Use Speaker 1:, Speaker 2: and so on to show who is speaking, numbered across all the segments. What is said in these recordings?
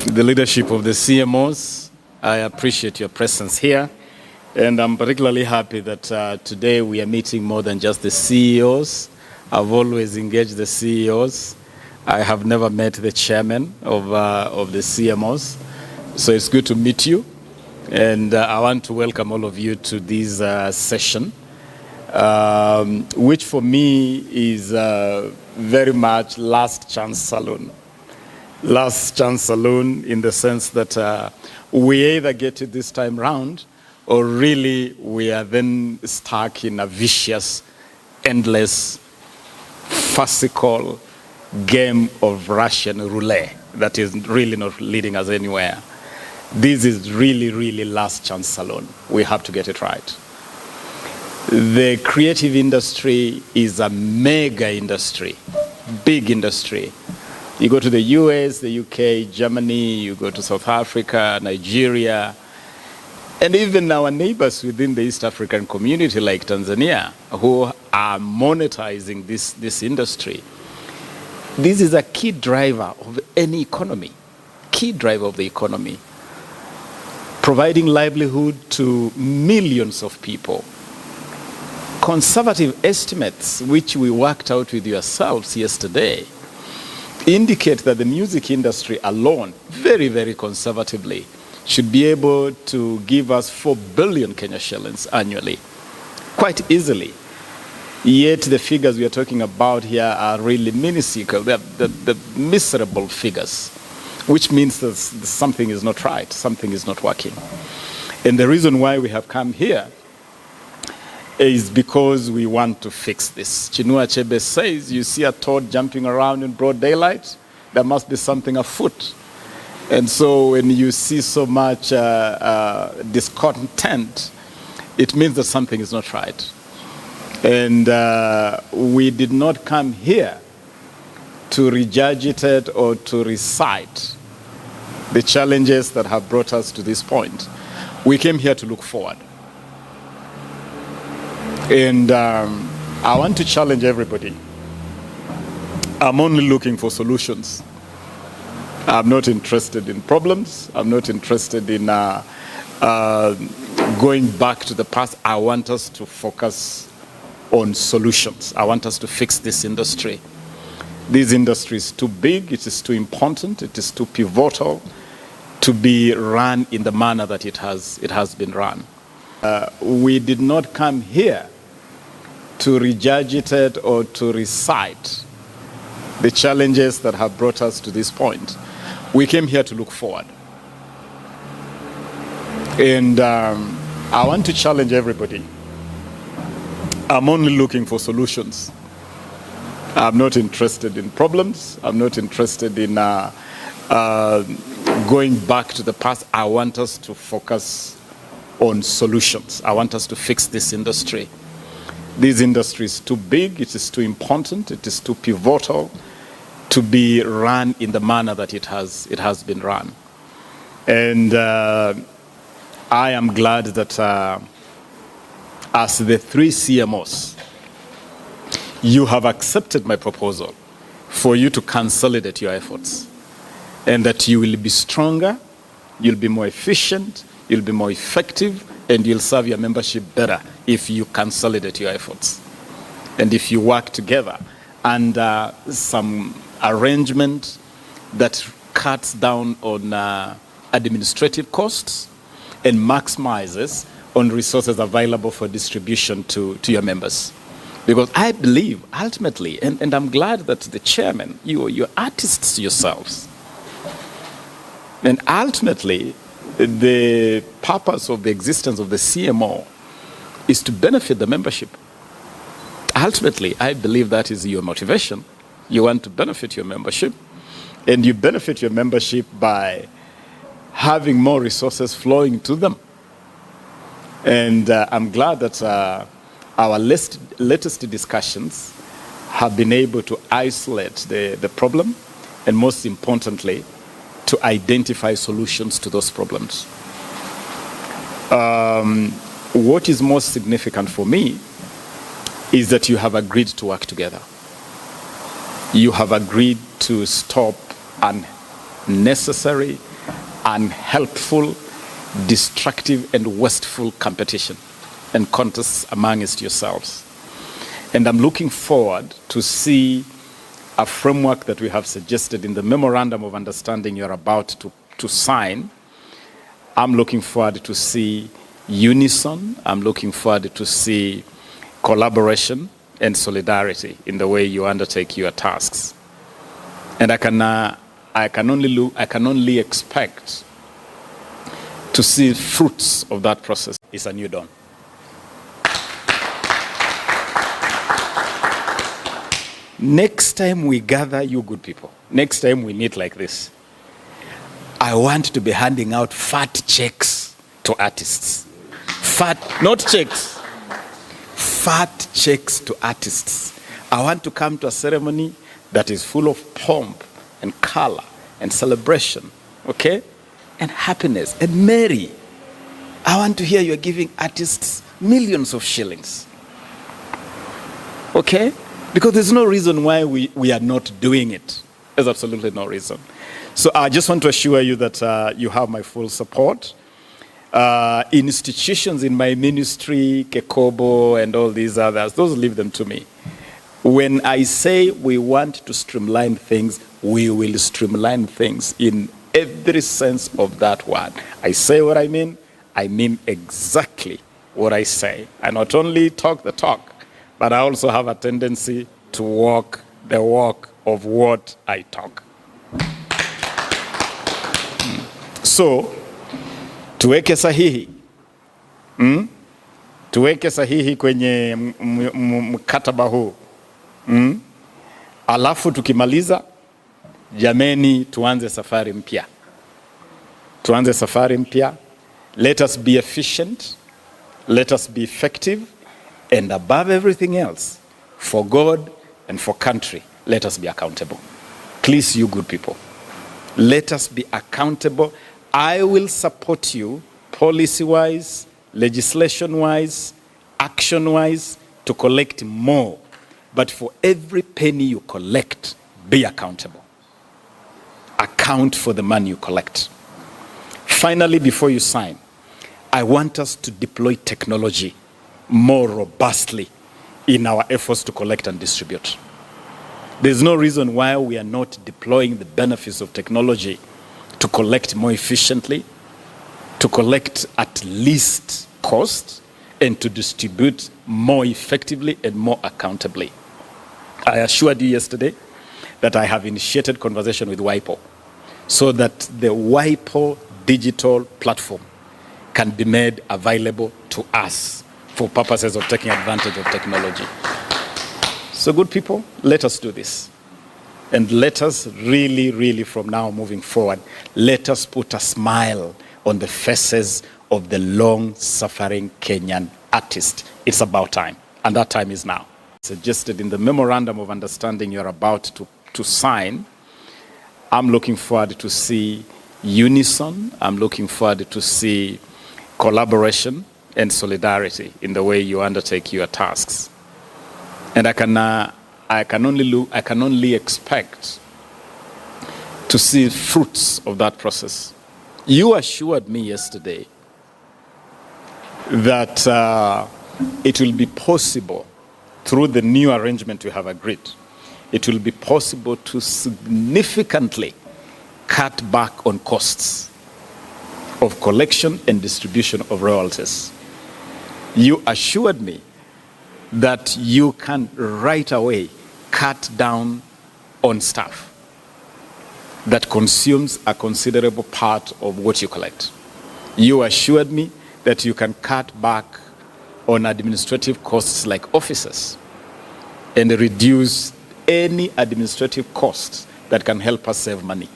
Speaker 1: the leadership of the CMOs. I appreciate your presence here. And I'm particularly happy that today we are meeting more than just the CEOs. I've always engaged the CEOs. I have never met the chairman of the CMOs. So it's good to meet you. And I want to welcome all of you to this session, which for me is very much last chance saloon. Last chance saloon in the sense that we either get it this time round or really we are then stuck in a vicious, endless, farcical game of Russian roulette that is really not leading us anywhere. This is really, really last chance saloon. We have to get it right. The creative industry is a mega industry, big industry. You go to the US, the UK, Germany, you go to South Africa, Nigeria, and even our neighbors within the East African community like Tanzania, who are monetizing this industry. This is a key driver of any economy, key driver of the economy, providing livelihood to millions of people. Conservative estimates, which we worked out with yourselves yesterday, indicate that the music industry alone, very, very conservatively, should be able to give us 4 billion Kenya shillings annually, quite easily. Yet the figures we are talking about here are really minuscule. They're the miserable figures, which means that something is not right, something is not working. And the reason why we have come here is because we want to fix this. Chinua Achebe says, you see a toad jumping around in broad daylight, there must be something afoot. And so when you see so much discontent, it means that something is not right. And we did not come here to regurgitate or to recite the challenges that have brought us to this point. We came here to look forward. And I want to challenge everybody. I'm only looking for solutions. I'm not interested in problems. I'm not interested in going back to the past. I want us to focus on solutions. I want us to fix this industry. This industry is too big. It is too important. It is too pivotal to be run in the manner that it has been run. We did not come here to regurgitate or to recite the challenges that have brought us to this point. We came here to look forward. And I want to challenge everybody. I'm only looking for solutions. I'm not interested in problems. I'm not interested in going back to the past. I want us to focus on solutions. I want us to fix this industry. This industry is too big. It is too important. It is too pivotal to be run in the manner that it has been run. And I am glad that as the 3 CMOs, you have accepted my proposal for you to consolidate your efforts, and that you will be stronger, you'll be more efficient, you'll be more effective, and you'll serve your membership better if you consolidate your efforts. And if you work together under some arrangement that cuts down on administrative costs and maximizes on resources available for distribution to your members. Because I believe ultimately, and I'm glad that the chairman, you're artists yourselves. And ultimately, the purpose of the existence of the CMO is to benefit the membership. Ultimately, I believe that is your motivation. You want to benefit your membership, and you benefit your membership by having more resources flowing to them. And I'm glad that our latest discussions have been able to isolate the problem, and most importantly, to identify solutions to those problems. What is most significant for me is that you have agreed to work together. You have agreed to stop unnecessary unhelpful, destructive, and wasteful competition and contests amongst yourselves. And I'm looking forward to see a framework that we have suggested in the memorandum of understanding you're about to sign. I'm looking forward to see unison. I'm looking forward to see collaboration and solidarity in the way you undertake your tasks. And I can only expect to see fruits of that process. It's a new dawn. Next time we gather, you good people, next time we meet like this, I want to be handing out fat checks to artists. Fat, not checks. Fat checks to artists. I want to come to a ceremony that is full of pomp and color and celebration, okay? And happiness and merry. I want to hear you're giving artists millions of shillings, okay? Because there's no reason why we are not doing it. There's absolutely no reason. So I just want to assure you that you have my full support. Institutions in my ministry, Kekobo and all these others, those leave them to me. When I say we want to streamline things, we will streamline things in every sense of that word. I say what I mean exactly what I say. I not only talk the talk, but I also have a tendency to walk the walk of what I talk. So, tuweke sahihi. Tuweke sahihi kwenye mkataba huu. Alafu tukimaliza, jameni, tuanze safari mpya. Tuanze safari mpya. Let us be efficient. Let us be effective. And above everything else, for God and for country, let us be accountable. Please, you good people, let us be accountable. I will support you policy-wise, legislation-wise, action-wise, to collect more. But for every penny you collect, be accountable. Account for the money you collect. Finally, before you sign, I want us to deploy technology more robustly in our efforts to collect and distribute. There's no reason why we are not deploying the benefits of technology to collect more efficiently, to collect at least cost, and to distribute more effectively and more accountably. I assured you yesterday that I have initiated conversation with WIPO so that the WIPO digital platform can be made available to us for purposes of taking advantage of technology. So good people, let us do this. And let us really from now moving forward, let us put a smile on the faces of the long-suffering Kenyan artist. It's about time, and that time is now. Suggested in the memorandum of understanding you're about to sign, I'm looking forward to see unison. I'm looking forward to see collaboration and solidarity in the way you undertake your tasks. And I can only expect to see fruits of that process. You assured me yesterday that it will be possible, through the new arrangement we have agreed, it will be possible to significantly cut back on costs of collection and distribution of royalties. You assured me that you can right away cut down on staff that consumes a considerable part of what you collect. You assured me that you can cut back on administrative costs like officers and reduce any administrative costs that can help us save money.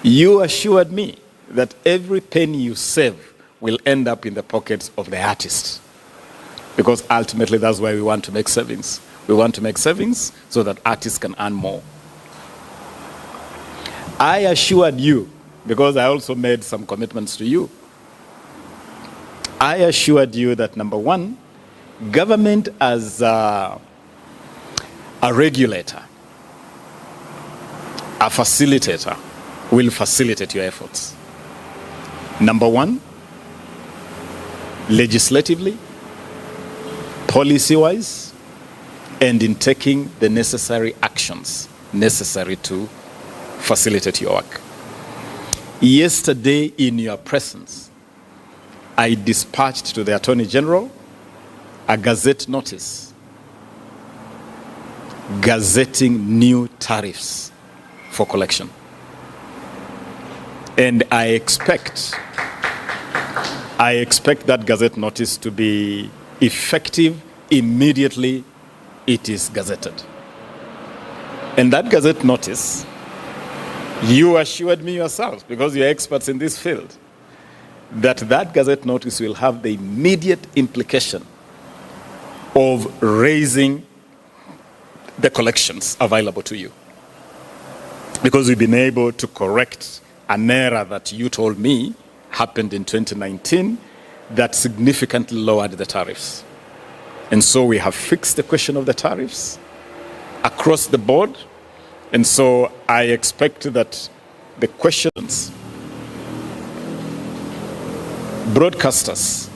Speaker 1: You assured me that every penny you save will end up in the pockets of the artist, because ultimately that's why we want to make savings. We want to make savings so that artists can earn more. I assured you, because I also made some commitments to you, I assured you that, number one, government as a regulator, a facilitator, will facilitate your efforts. Number one, legislatively, policy-wise, and in taking the necessary actions necessary to facilitate your work. Yesterday, in your presence, I dispatched to the Attorney General a gazette notice gazetting new tariffs for collection. And I expect that gazette notice to be effective immediately it is gazetted. And that gazette notice, you assured me yourselves, because you're experts in this field, that gazette notice will have the immediate implication of raising the collections available to you. Because we've been able to correct an error that you told me happened in 2019 that significantly lowered the tariffs. And so we have fixed the question of the tariffs across the board. And so I expect that the questions, broadcasters,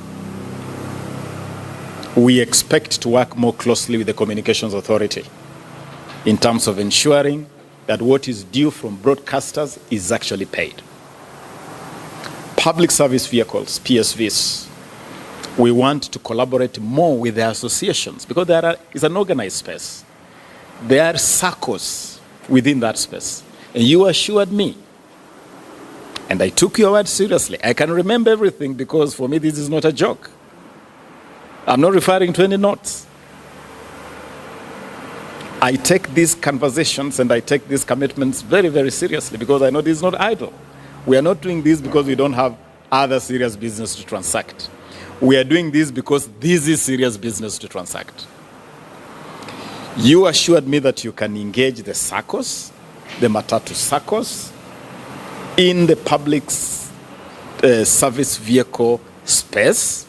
Speaker 1: we expect to work more closely with the Communications Authority in terms of ensuring that what is due from broadcasters is actually paid. Public service vehicles, PSVs, we want to collaborate more with the associations because it's an organized space. There are circles within that space. And you assured me, and I took your word seriously. I can remember everything because for me this is not a joke. I'm not referring to any notes. I take these conversations and I take these commitments very, very seriously because I know this is not idle. We are not doing this because we don't have other serious business to transact. We are doing this because this is serious business to transact. You assured me that you can engage the SACCOs, the Matatu SACCOs, in the public service vehicle space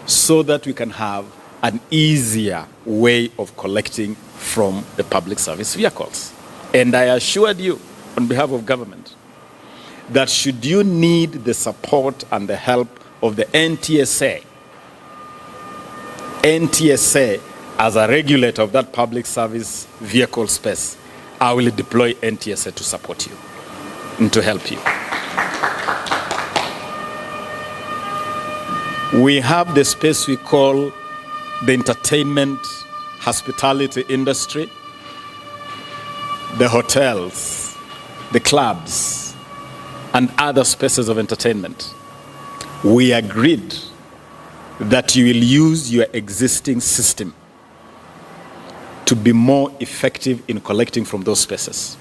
Speaker 1: so that we can have an easier way of collecting from the public service vehicles. And I assured you, on behalf of government, that should you need the support and the help of the NTSA as a regulator of that public service vehicle space, I will deploy NTSA to support you and to help you. We have the space we call the entertainment hospitality industry, the hotels, the clubs, and other spaces of entertainment. We agreed that you will use your existing system to be more effective in collecting from those spaces.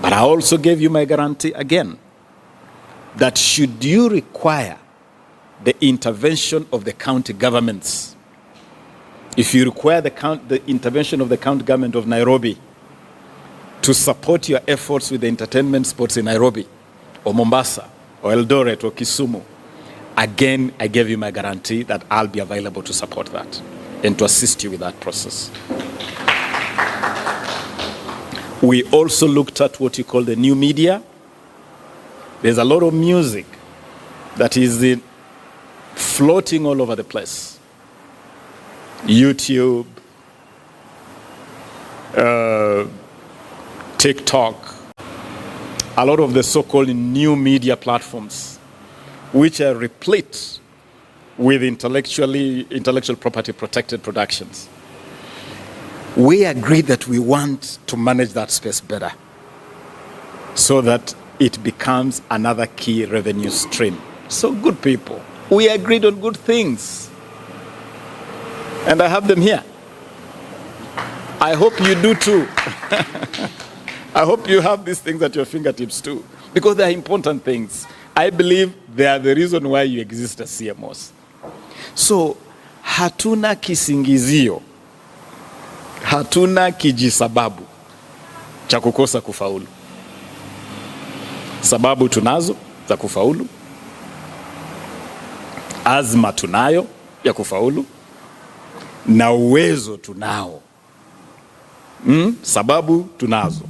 Speaker 1: But I also gave you my guarantee again that should you require the intervention of the county governments, if you require the intervention of the county government of Nairobi to support your efforts with the entertainment spots in Nairobi or Mombasa or Eldoret or Kisumu, again, I gave you my guarantee that I'll be available to support that and to assist you with that process. We also looked at what you call the new media. There's a lot of music that is floating all over the place. YouTube, TikTok, a lot of the so-called new media platforms, which are replete with intellectual property protected productions. We agreed that we want to manage that space better so that it becomes another key revenue stream. So good people, we agreed on good things. And I have them here. I hope you do too. I hope you have these things at your fingertips too, because they are important things. I believe they are the reason why you exist as CMOs. So, hatuna kisingizio, hatuna kijisababu cha kukosa kufaulu. Sababu tunazo za kufaulu, azma tunayo ya kufaulu, na uwezo tunao. Sababu tunazo,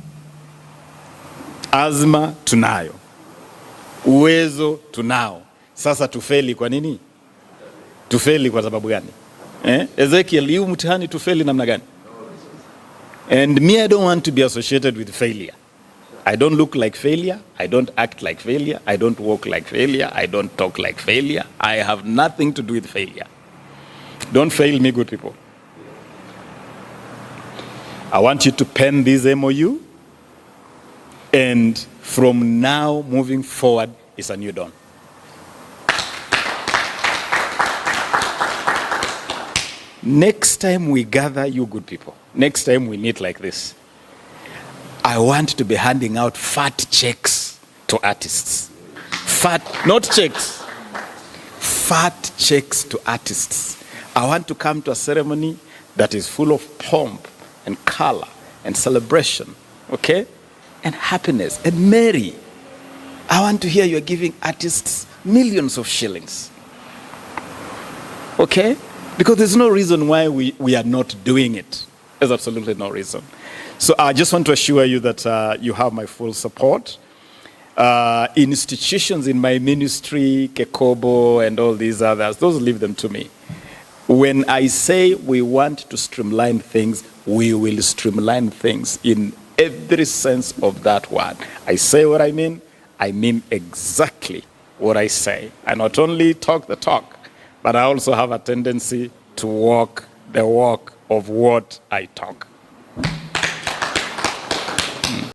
Speaker 1: azma tunayo, Uwezo tunao. Sasa tufeli kwa nini? Tufeli kwa sababu gani? Ezekiel, yu mtihani tufeli namna gani? And me, I don't want to be associated with failure. I don't look like failure. I don't act like failure. I don't walk like failure. I don't talk like failure. I have nothing to do with failure. Don't fail me, good people. I want you to pen this MOU, and from now moving forward is a new dawn. Next time we gather, you good people, next time we meet like this, I want to be handing out fat checks to artists. Fat, not checks. Fat checks to artists. I want to come to a ceremony that is full of pomp and color and celebration, okay? And happiness and merry. I want to hear you're giving artists millions of shillings, okay? Because there's no reason why we are not doing it. There's absolutely no reason. So I just want to assure you that you have my full support. Institutions in my ministry, Kekobo and all these others, those leave them to me. When I say we want to streamline things, we will streamline things in every sense of that word. I say what I mean exactly what I say. I not only talk the talk, but I also have a tendency to walk the walk of what I talk.